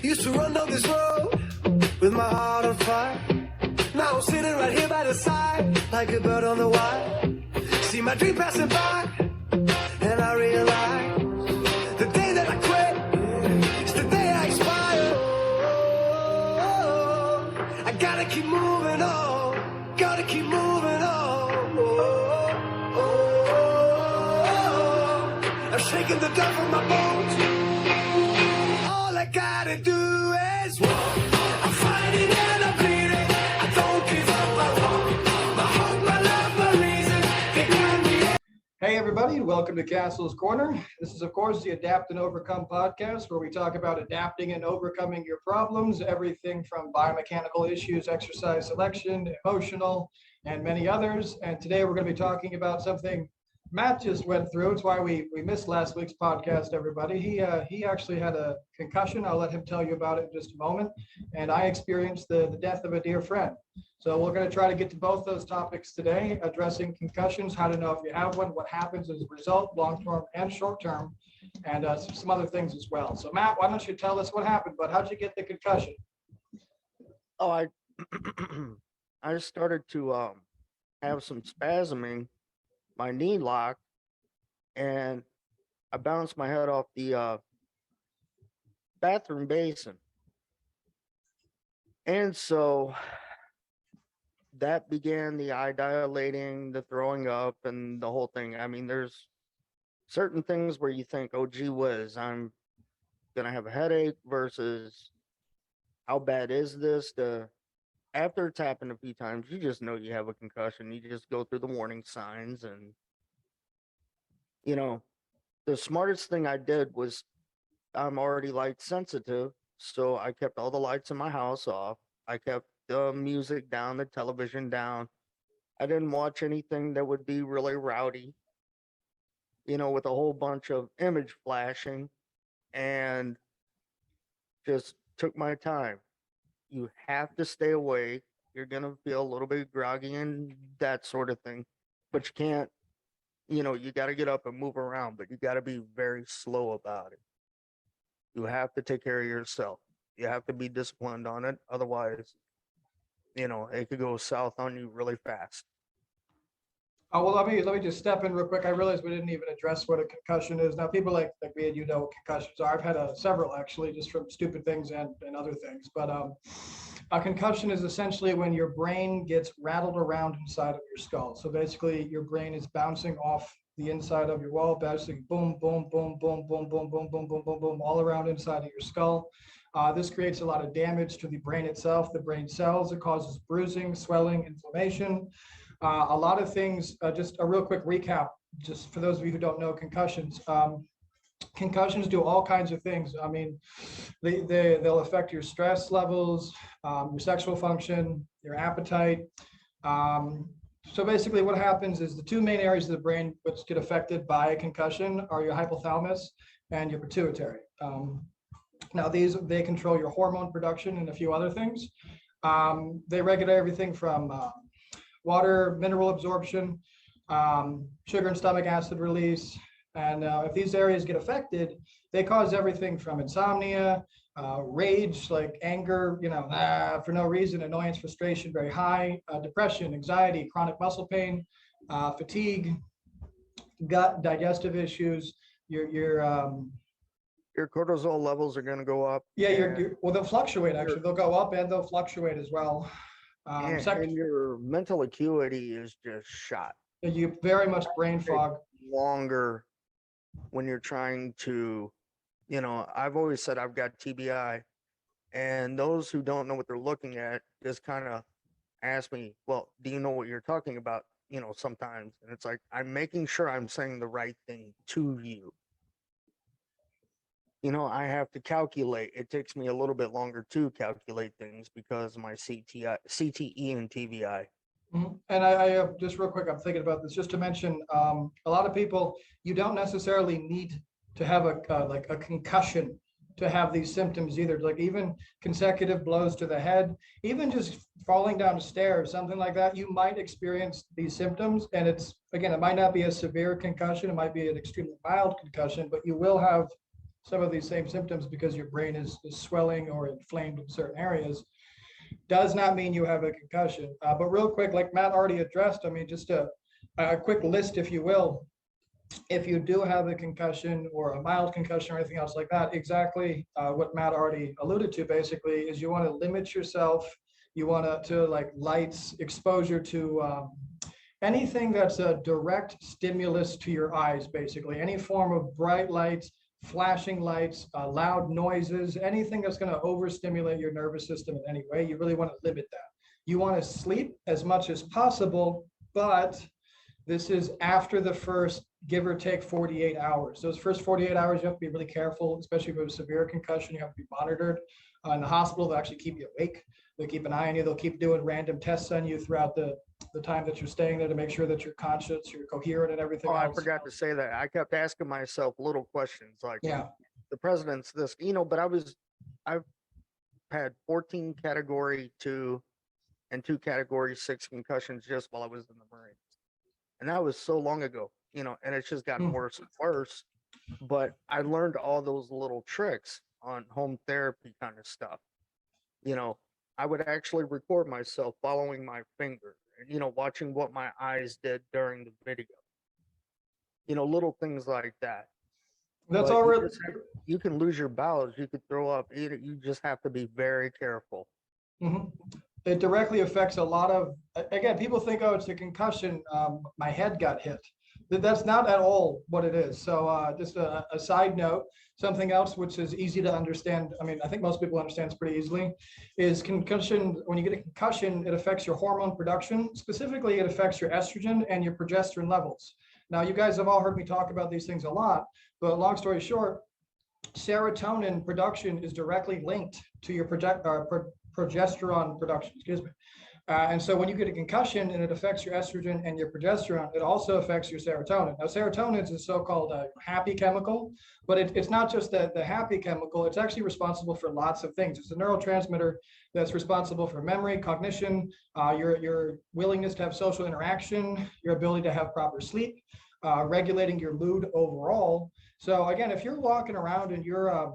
Used to run down this road with my heart on fire. Now I'm sitting right here by the side, like a bird on the wire. See my dream passing by, and I realize the day that I quit is the day I expire. I gotta keep moving on, gotta keep moving on. I'm shaking the dust from my bones. All I gotta do is walk. I'm fighting and I'm bleeding. I don't give up. I walk. My hope, my love, my reason. They got me. Hey everybody, welcome to Castle's Corner. This is of course the Adapt and Overcome podcast, where we talk about adapting and overcoming your problems, everything from biomechanical issues, exercise selection, emotional, and many others. And today we're going to be talking about something Matt just went through. It's why we missed last week's podcast, everybody. He actually had a concussion. I'll let him tell you about it in just a moment. And I experienced the death of a dear friend. So we're going to try to get to both those topics today, addressing concussions, how to know if you have one, what happens as a result, long-term and short-term, and some other things as well. So Matt, why don't you tell us what happened, but how'd you get the concussion? Oh, I just started to have some spasming, my knee locked, and I bounced my head off the bathroom basin. And so that began the eye dilating, the throwing up, and the whole thing. I mean, there's certain things where you think, oh, gee whiz, I'm going to have a headache versus how bad is this? After it's happened a few times, you just know you have a concussion. You just go through the warning signs. And, you know, the smartest thing I did was I'm already light sensitive. So I kept all the lights in my house off. I kept the music down, the television down. I didn't watch anything that would be really rowdy, with a whole bunch of image flashing, and just took my time. You have to stay awake. You're going to feel a little bit groggy and that sort of thing. But you can't, you got to get up and move around, but you got to be very slow about it. You have to take care of yourself. You have to be disciplined on it. Otherwise, it could go south on you really fast. Oh, well, let me just step in real quick. I realized we didn't even address what a concussion is. Now, people like me and you know what concussions are. I've had several, actually, just from stupid things and other things. But a concussion is essentially when your brain gets rattled around inside of your skull. So basically, your brain is bouncing off the inside of your wall, bouncing boom, boom, boom, boom, boom, boom, boom, boom, boom, boom, boom, all around inside of your skull. This creates a lot of damage to the brain itself, the brain cells. It causes bruising, swelling, inflammation. A lot of things, just a real quick recap, just for those of you who don't know concussions. Concussions do all kinds of things. I mean, they'll affect your stress levels, your sexual function, your appetite. So basically what happens is the two main areas of the brain which get affected by a concussion are your hypothalamus and your pituitary. Now they control your hormone production and a few other things. They regulate everything from water, mineral absorption, sugar and stomach acid release. And if these areas get affected, they cause everything from insomnia, rage, like anger, for no reason, annoyance, frustration, very high, depression, anxiety, chronic muscle pain, fatigue, gut, digestive issues, your cortisol levels are going to go up. Yeah, well, they'll fluctuate, actually. They'll go up and they'll fluctuate as well. And your mental acuity is just shot. You very much brain fog. Longer when you're trying to, I've always said I've got TBI, and those who don't know what they're looking at just kind of ask me, well, do you know what you're talking about? Sometimes. And it's like, I'm making sure I'm saying the right thing to you. I have to calculate. It takes me a little bit longer to calculate things because of my CTE and TBI. Mm-hmm. And I just real quick, I'm thinking about this just to mention, a lot of people, you don't necessarily need to have a concussion to have these symptoms either. Like even consecutive blows to the head, even just falling down stairs, something like that, you might experience these symptoms. And it might not be a severe concussion. It might be an extremely mild concussion, but you will have some of these same symptoms because your brain is swelling or inflamed in certain areas, does not mean you have a concussion. But real quick, like Matt already addressed, I mean, just a quick list, if you will. If you do have a concussion or a mild concussion or anything else like that, exactly what Matt already alluded to basically is you want to limit yourself. You want to like lights, exposure to anything that's a direct stimulus to your eyes, basically. Any form of bright lights, flashing lights, loud noises, anything that's going to overstimulate your nervous system in any way, you really want to limit that. You want to sleep as much as possible, but this is after the first, give or take, 48 hours. Those first 48 hours, you have to be really careful, especially if you have a severe concussion, you have to be monitored. In the hospital, they'll actually keep you awake. They'll keep an eye on you. They'll keep doing random tests on you throughout the time that you're staying there to make sure that you're conscious, you're coherent and everything else. I forgot to say that. I kept asking myself little questions like, yeah, the president's this, but I've had 14 category 2 and 2 category 6 concussions just while I was in the Marines. And that was so long ago, and it's just gotten worse and worse. But I learned all those little tricks on home therapy kind of stuff. I would actually record myself following my finger, watching what my eyes did during the video. Little things like that. that's But all you really. just you can lose your bowels. You could throw up. You just have to be very careful. It directly affects a lot of, again, people think, oh, it's a concussion. My head got hit. That's not at all what it is. So just a side note, something else which is easy to understand. I mean, I think most people understand this pretty easily, is concussion. When you get a concussion, it affects your hormone production. Specifically, it affects your estrogen and your progesterone levels. Now, you guys have all heard me talk about these things a lot, but long story short, serotonin production is directly linked to your progesterone production, excuse me. And so when you get a concussion and it affects your estrogen and your progesterone, it also affects your serotonin. Now, serotonin is a so-called happy chemical, but it's not just the happy chemical. It's actually responsible for lots of things. It's a neurotransmitter that's responsible for memory, cognition, your willingness to have social interaction, your ability to have proper sleep, regulating your mood overall. So again, if you're walking around and you're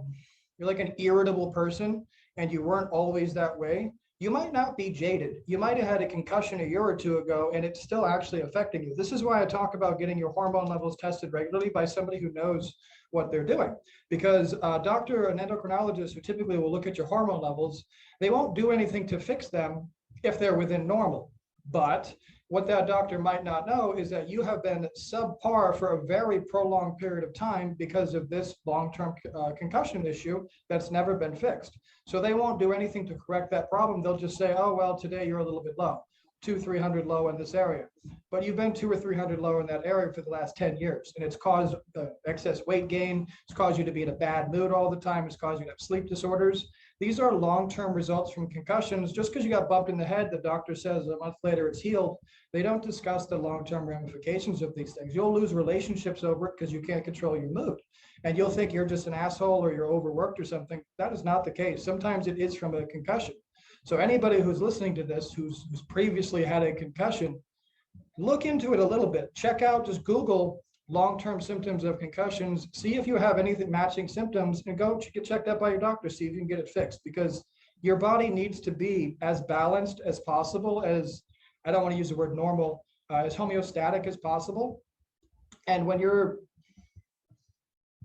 like an irritable person and you weren't always that way, you might not be jaded. You might have had a concussion a year or two ago and it's still actually affecting you. This is why I talk about getting your hormone levels tested regularly by somebody who knows what they're doing. Because a doctor, an endocrinologist who typically will look at your hormone levels, they won't do anything to fix them if they're within normal. But what that doctor might not know is that you have been subpar for a very prolonged period of time because of this long-term concussion issue that's never been fixed. So they won't do anything to correct that problem. They'll just say, oh, well, today you're a little bit low, 200-300 low in this area. But you've been 200 or 300 low in that area for the last 10 years. And it's caused excess weight gain. It's caused you to be in a bad mood all the time. It's caused you to have sleep disorders. These are long-term results from concussions. Just because you got bumped in the head, the doctor says a month later it's healed. They don't discuss the long-term ramifications of these things. You'll lose relationships over it because you can't control your mood. And you'll think you're just an asshole or you're overworked or something. That is not the case. Sometimes it is from a concussion. So anybody who's listening to this, who's previously had a concussion, look into it a little bit. Check out, just Google long-term symptoms of concussions, see if you have anything matching symptoms, and go get checked out by your doctor, see if you can get it fixed, because your body needs to be as balanced as possible, as, I don't want to use the word normal, as homeostatic as possible. And when you're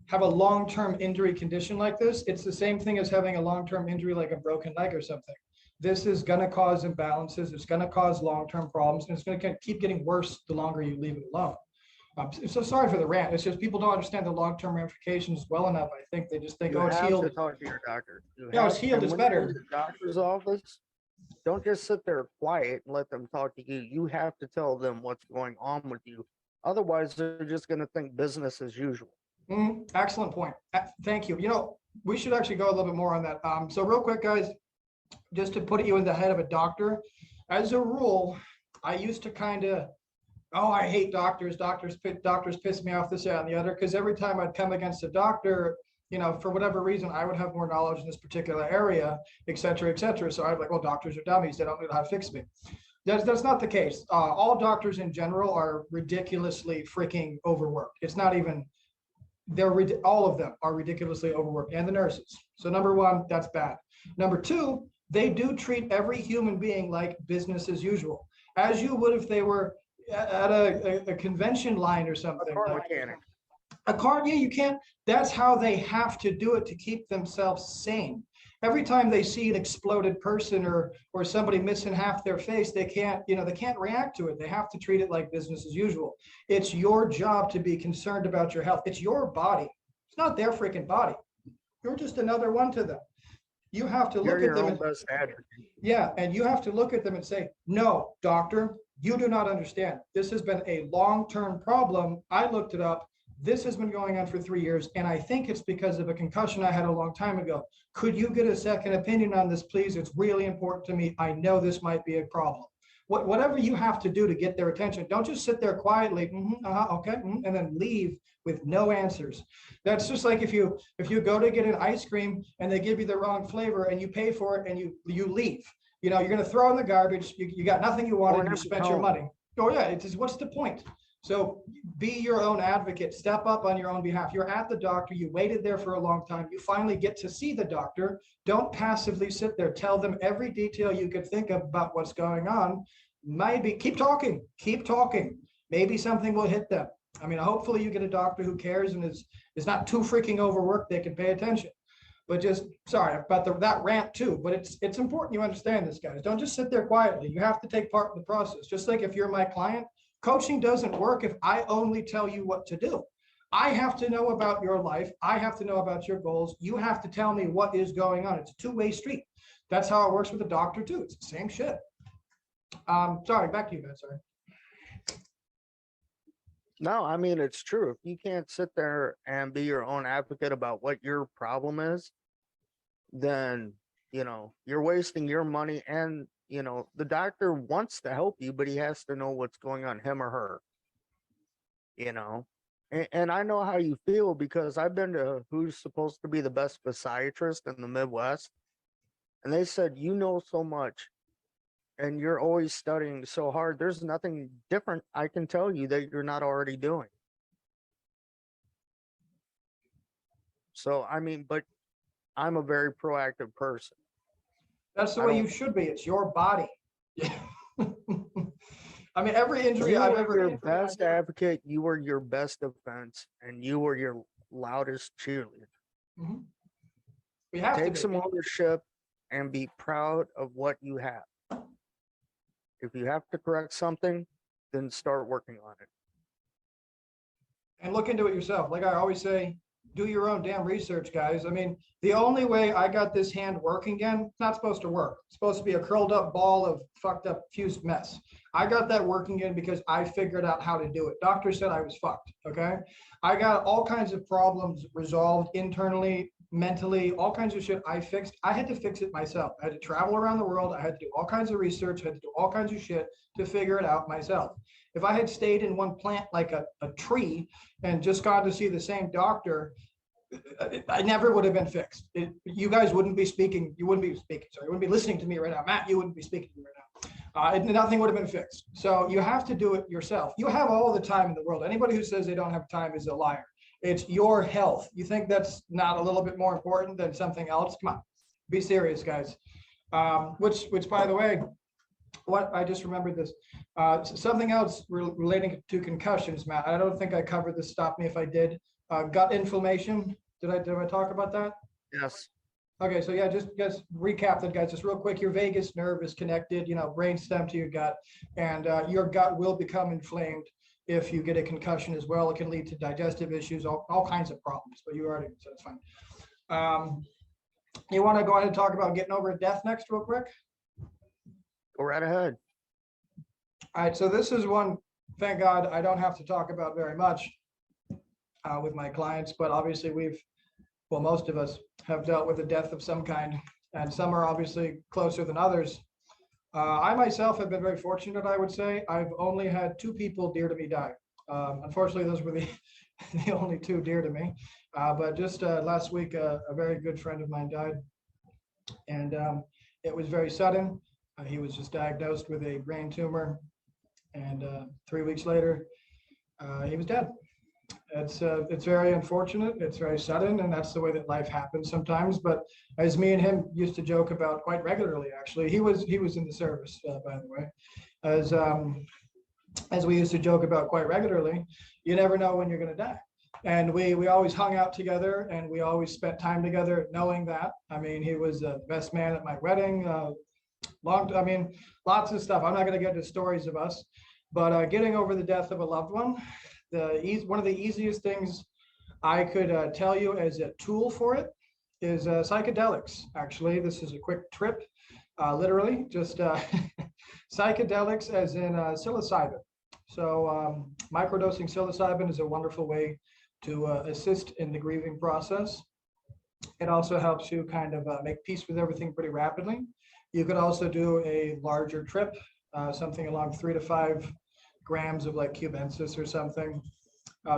have a long-term injury condition like this, it's the same thing as having a long-term injury like a broken leg or something. This is going to cause imbalances, it's going to cause long-term problems, and it's going to keep getting worse the longer you leave it alone. So sorry for the rant. It's just people don't understand the long-term ramifications well enough. I think they just think, oh, it's healed. You have to talk to your doctor. No, it's healed. It's better. When you go to the doctor's office, don't just sit there quiet and let them talk to you. You have to tell them what's going on with you. Otherwise, they're just going to think business as usual. Excellent point. Thank you. You know, we should actually go a little bit more on that. So real quick, guys, just to put you in the head of a doctor, as a rule, I used to kind of, oh, I hate doctors. Doctors piss me off, this, that, and the other. Because every time I'd come against a doctor, you know, for whatever reason, I would have more knowledge in this particular area, et cetera, et cetera. So I'd be like, well, doctors are dummies. They don't know how to fix me. That's not the case. All doctors in general are ridiculously freaking overworked. It's not even, all of them are ridiculously overworked, and the nurses. So number one, that's bad. Number two, they do treat every human being like business as usual, as you would if they were at a convention line or something. Car mechanic. A car, yeah, you can't. That's how they have to do it to keep themselves sane. Every time they see an exploded person or somebody missing half their face, they can't react to it. They have to treat it like business as usual. It's your job to be concerned about your health. It's your body. It's not their freaking body. You're just another one to them. You have to look at them. Yeah, and you have to look at them and say, no, doctor, you do not understand. This has been a long-term problem. I looked it up. This has been going on for 3 years, and I think it's because of a concussion I had a long time ago. Could you get a second opinion on this, please? It's really important to me. I know this might be a problem. Whatever you have to do to get their attention, don't just sit there quietly, okay, and then leave with no answers. That's just like if you go to get an ice cream and they give you the wrong flavor and you pay for it and you leave. You're going to throw in the garbage. You got nothing you wanted, and you spent your money. Oh yeah, it's just, what's the point? So be your own advocate, step up on your own behalf. You're at the doctor, you waited there for a long time, you finally get to see the doctor. Don't passively sit there, tell them every detail you could think of about what's going on. Maybe keep talking. Maybe something will hit them. I mean, hopefully you get a doctor who cares and is not too freaking overworked, they can pay attention. But just, sorry about that rant too, but it's important you understand this, guys. Don't just sit there quietly. You have to take part in the process. Just like if you're my client, coaching doesn't work if I only tell you what to do. I have to know about your life. I have to know about your goals. You have to tell me what is going on. It's a two-way street. That's how it works with the doctor too. It's the same shit. Sorry, back to you guys, sorry. No, I mean, it's true. If you can't sit there and be your own advocate about what your problem is, then, you're wasting your money. And, the doctor wants to help you, but he has to know what's going on, him or her, And I know how you feel because I've been to who's supposed to be the best physiatrist in the Midwest. And they said, you know so much and you're always studying so hard. There's nothing different I can tell you that you're not already doing. So, I mean, but I'm a very proactive person. That's the way you should be. It's your body. I mean, every injury I've ever your best advocate, you were your best defense, and you were your loudest cheerleader. Mm-hmm. We have take some ownership and be proud of what you have. If you have to correct something, then start working on it. And look into it yourself. Like I always say, do your own damn research, guys. I mean, the only way I got this hand working again, it's not supposed to work. It's supposed to be a curled up ball of fucked up fused mess. I got that working again because I figured out how to do it. Doctor said I was fucked, okay? I got all kinds of problems resolved internally, mentally, all kinds of shit I fixed. I had to fix it myself. I had to travel around the world. I had to do all kinds of research. I had to do all kinds of shit to figure it out myself. If I had stayed in one plant like a tree and just gone to see the same doctor, I never would have been fixed. You guys wouldn't be speaking. You wouldn't be speaking. Sorry, you wouldn't be listening to me right now. Matt, you wouldn't be speaking to me right now. Nothing would have been fixed. So you have to do it yourself. You have all the time in the world. Anybody who says they don't have time is a liar. It's your health. You think that's not a little bit more important than something else? Come on, be serious, guys. Which by the way, what I just remembered this. Something else relating to concussions, Matt. I don't think I covered this. Stop me if I did. Gut inflammation. Did I talk about that? Yes. Okay, so yeah, just recap that, guys. Just real quick, your vagus nerve is connected, brain stem to your gut, and your gut will become inflamed if you get a concussion as well. It can lead to digestive issues, all kinds of problems. But you already said it's fine. You want to go ahead and talk about getting over death next, real quick? Go right ahead. All right, so this is one, thank God, I don't have to talk about very much with my clients, but obviously most of us have dealt with the death of some kind, and some are obviously closer than others. I myself have been very fortunate, I would say. I've only had 2 people dear to me die. Unfortunately, those were the only 2 dear to me. But just last week, a very good friend of mine died, and it was very sudden. He was just diagnosed with a brain tumor, and 3 weeks later, he was dead. It's very unfortunate. It's very sudden, and that's the way that life happens sometimes. But as me and him used to joke about quite regularly, actually, he was in the service, by the way, as as we used to joke about quite regularly, you never know when you're going to die. And we always hung out together, and we always spent time together, knowing that. I mean, he was the best man at my wedding. I mean, lots of stuff. I'm not going to get into stories of us, but getting over the death of a loved one, one of the easiest things I could tell you as a tool for it is psychedelics. Actually, this is a quick trip, literally just psychedelics, as in psilocybin. So microdosing psilocybin is a wonderful way to assist in the grieving process. It also helps you kind of make peace with everything pretty rapidly. You could also do a larger trip, something along 3 to 5 grams of like cubensis or something.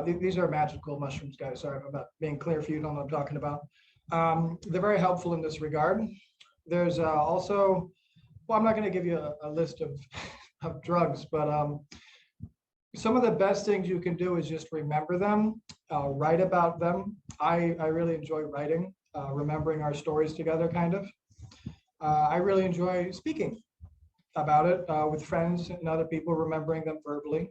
These are magical mushrooms, guys. Sorry if I'm not being clear for you, don't know what I'm talking about. They're very helpful in this regard. There's also, well, I'm not going to give you a list of drugs, but some of the best things you can do is just remember them, write about them. I really enjoy writing, remembering our stories together, kind of. I really enjoy speaking about it with friends and other people, remembering them verbally.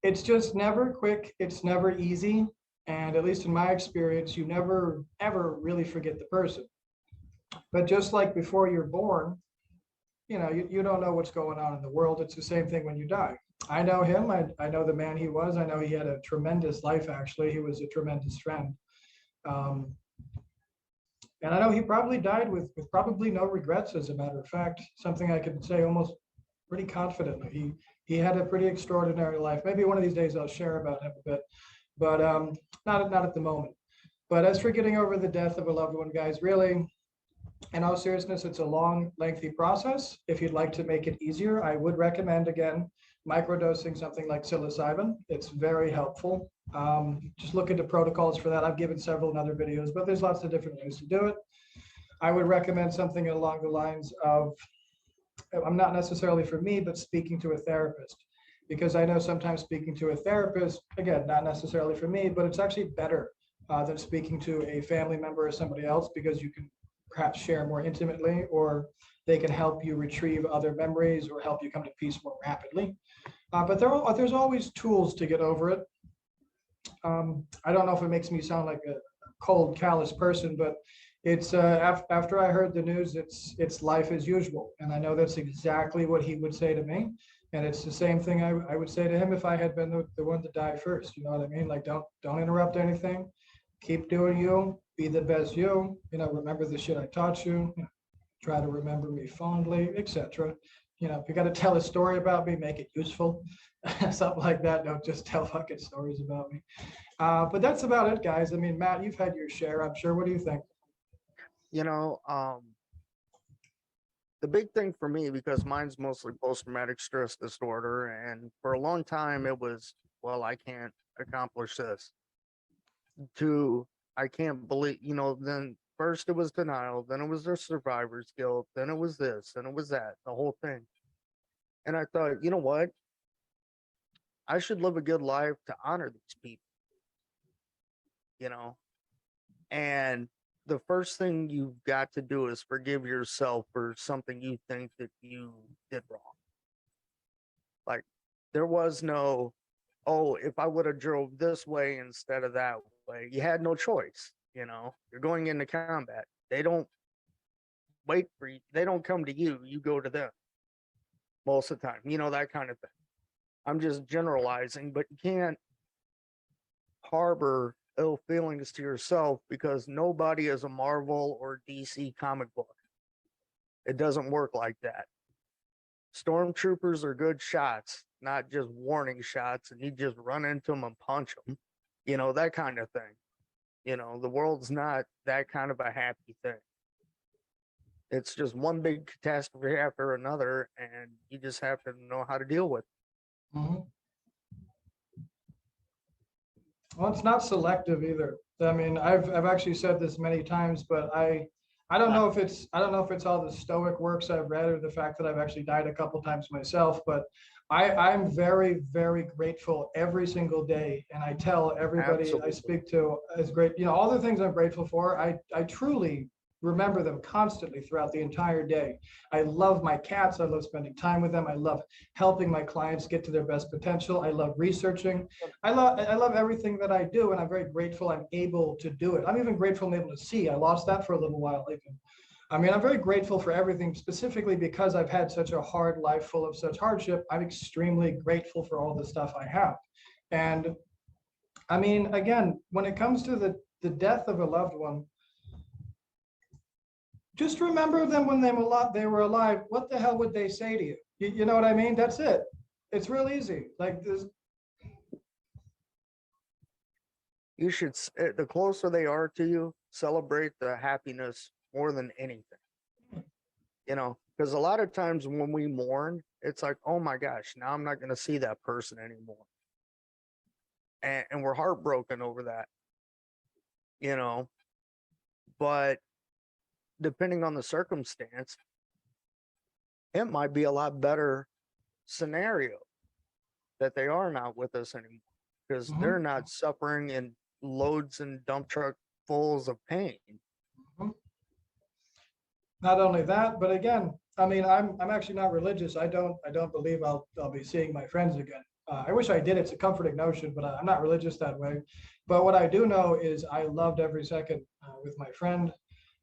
It's just never quick. It's never easy. And at least in my experience, you never, ever really forget the person. But just like before you're born, you don't know what's going on in the world. It's the same thing when you die. I know him. I know the man he was. I know he had a tremendous life, actually. He was a tremendous friend. And I know he probably died with probably no regrets, as a matter of fact, something I could say almost pretty confidently. He had a pretty extraordinary life. Maybe one of these days I'll share about him a bit, but not at the moment. But as for getting over the death of a loved one, guys, really, in all seriousness, it's a long, lengthy process. If you'd like to make it easier, I would recommend, again, microdosing something like psilocybin. It's very helpful. Just look into protocols for that. I've given several in other videos, but there's lots of different ways to do it. I would recommend something along the lines of, I'm not necessarily for me, but speaking to a therapist, because I know sometimes speaking to a therapist, again, not necessarily for me, but it's actually better than speaking to a family member or somebody else, because you can perhaps share more intimately, or they can help you retrieve other memories or help you come to peace more rapidly. But there's always tools to get over it. I don't know if it makes me sound like a cold, callous person, but it's after I heard the news, it's life as usual. And I know that's exactly what he would say to me. And it's the same thing I would say to him if I had been the one to die first. You know what I mean? Like, don't interrupt anything. Keep doing you. Be the best you. Remember the shit I taught you. Try to remember me fondly, etc. If you got to tell a story about me, make it useful. Something like that. Don't just tell fucking stories about me. But that's about it, guys. I mean, Matt, you've had your share, I'm sure. What do you think? The big thing for me, because mine's mostly post-traumatic stress disorder, and for a long time it was, well, I can't accomplish this, to I can't believe, then first it was denial, then it was their survivor's guilt, then it was this, then it was that, the whole thing. And I thought, you know what? I should live a good life to honor these people, and the first thing you've got to do is forgive yourself for something you think that you did wrong. Like, there was no, oh, if I would have drove this way instead of that way. You had no choice. You're going into combat. They don't wait for you. They don't come to you. You go to them most of the time, that kind of thing. I'm just generalizing, but you can't harbor ill feelings to yourself, because nobody is a Marvel or DC comic book. It doesn't work like that. Stormtroopers are good shots, not just warning shots, and you just run into them and punch them, that kind of thing. The world's not that kind of a happy thing. It's just one big catastrophe after another, and you just have to know how to deal with it. Mm-hmm. Well, it's not selective either. I mean, I've actually said this many times, but I I don't know if it's all the stoic works I've read or the fact that I've actually died a couple times myself, but I'm very, very grateful every single day. And I tell everybody I Absolutely. speak to as great, all the things I'm grateful for, I truly remember them constantly throughout the entire day. I love my cats. I love spending time with them. I love helping my clients get to their best potential. I love researching. I love everything that I do, and I'm very grateful I'm able to do it. I'm even grateful I'm able to see. I lost that for a little while even. I mean, I'm very grateful for everything, specifically because I've had such a hard life full of such hardship. I'm extremely grateful for all the stuff I have. And I mean, again, when it comes to the death of a loved one, just remember them when they were alive. What the hell would they say to you? You know what I mean? That's it. It's real easy. Like this. You should, the closer they are to you, celebrate the happiness more than anything. Because a lot of times when we mourn, it's like, oh my gosh, now I'm not going to see that person anymore. And we're heartbroken over that, but depending on the circumstance, it might be a lot better scenario that they are not with us anymore because they're not suffering in loads and dump truck fulls of pain. Not only that, but again, I mean, I'm actually not religious. I don't believe I'll be seeing my friends again. I wish I did. It's a comforting notion, but I'm not religious that way. But what I do know is I loved every second with my friend.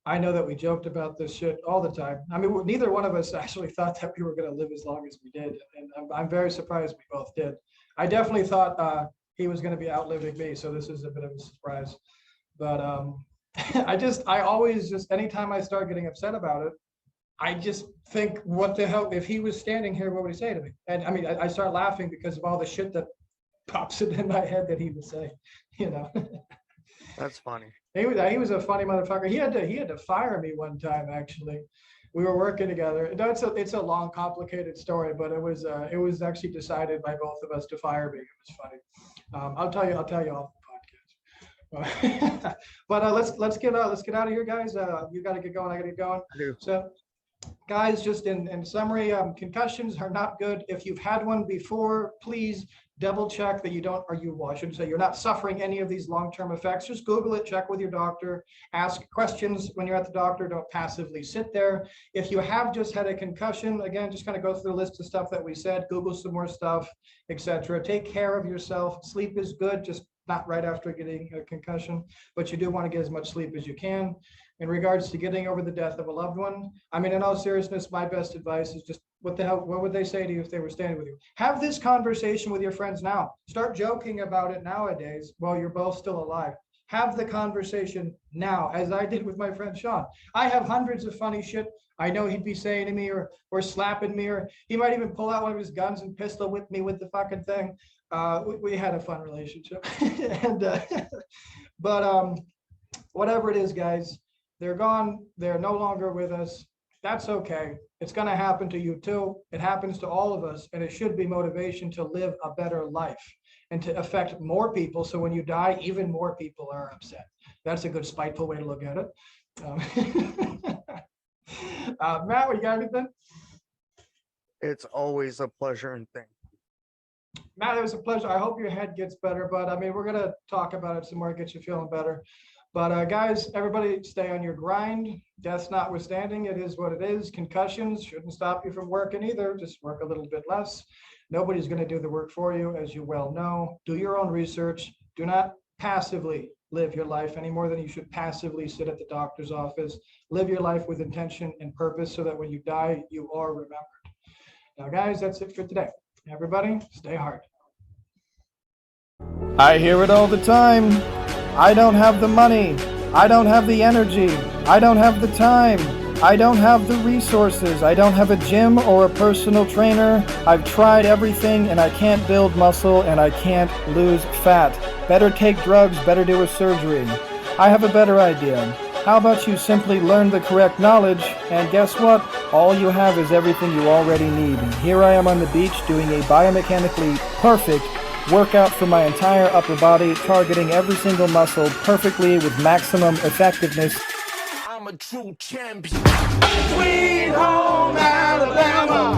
I know that we joked about this shit all the time. I mean, neither one of us actually thought that we were going to live as long as we did. And I'm very surprised we both did. I definitely thought he was going to be outliving me. So this is a bit of a surprise. But I always just, anytime I start getting upset about it, I just think, what the hell, if he was standing here, what would he say to me? And I mean, I start laughing because of all the shit that pops in my head that he would say, That's funny. He was a funny motherfucker. He had to fire me one time, actually. We were working together. No, it's a long, complicated story, but it was actually decided by both of us to fire me. It was funny. I'll tell you off the podcast. But let's get out of here, guys. You got to get going. I got to get going. So, guys, just in summary, concussions are not good. If you've had one before, please double check that I shouldn't say you're not suffering any of these long-term effects. Just Google it, check with your doctor, ask questions when you're at the doctor. Don't passively sit there. If you have just had a concussion, again, just kind of go through the list of stuff that we said, Google some more stuff, etc. Take care of yourself. Sleep is good, just not right after getting a concussion, but you do want to get as much sleep as you can. In regards to getting over the death of a loved one, I mean, in all seriousness, my best advice is just, what would they say to you if they were standing with you? Have this conversation with your friends now. Start joking about it nowadays while you're both still alive. Have the conversation now, as I did with my friend Sean. I have hundreds of funny shit I know he'd be saying to me or slapping me, or he might even pull out one of his guns and pistol whip me with the fucking thing. We had a fun relationship. But whatever it is, guys, they're gone. They're no longer with us. That's okay. It's going to happen to you too. It happens to all of us, and it should be motivation to live a better life and to affect more people. So when you die, even more people are upset. That's a good spiteful way to look at it. Matt, you got anything? It's always a pleasure and thing. Matt, it was a pleasure. I hope your head gets better, but I mean, we're going to talk about it some more, get you feeling better. But guys, everybody stay on your grind. Death notwithstanding, it is what it is. Concussions shouldn't stop you from working either. Just work a little bit less. Nobody's going to do the work for you, as you well know. Do your own research. Do not passively live your life any more than you should passively sit at the doctor's office. Live your life with intention and purpose so that when you die, you are remembered. Now, guys, that's it for today. Everybody, stay hard. I hear it all the time. I don't have the money. I don't have the energy. I don't have the time. I don't have the resources. I don't have a gym or a personal trainer. I've tried everything and I can't build muscle and I can't lose fat. Better take drugs, better do a surgery. I have a better idea. How about you simply learn the correct knowledge, and guess what? All you have is everything you already need. And here I am on the beach doing a biomechanically perfect workout for my entire upper body, targeting every single muscle perfectly with maximum effectiveness. I'm a true champion. Sweet home Alabama.